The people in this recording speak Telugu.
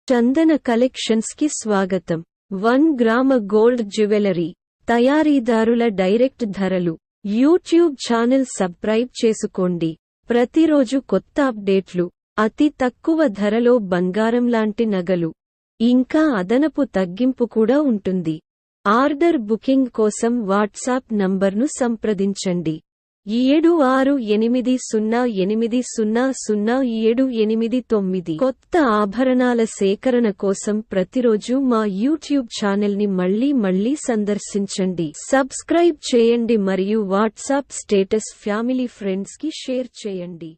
చందన కలెక్షన్స్ కి స్వాగతం. 1 గ్రామ గోల్డ్ జ్యువెలరీ తయారీదారుల డైరెక్ట్ ధరలు. యూట్యూబ్ ఛానల్ సబ్స్క్రైబ్ చేసుకోండి. ప్రతిరోజు కొత్త అప్డేట్లు, అతి తక్కువ ధరలో బంగారం లాంటి నగలు, ఇంకా అదనపు తగ్గింపు కూడా ఉంటుంది. ఆర్డర్ బుకింగ్ కోసం వాట్సాప్ నంబర్ను సంప్రదించండి. 7680800789. కొత్త ఆభరణాల సేకరణ కోసం ప్రతిరోజు మా యూట్యూబ్ ఛానల్ని మళ్ళీ సందర్శించండి. సబ్స్క్రైబ్ చేయండి మరియు వాట్సాప్ స్టేటస్ ఫ్యామిలీ ఫ్రెండ్స్ కి షేర్ చేయండి.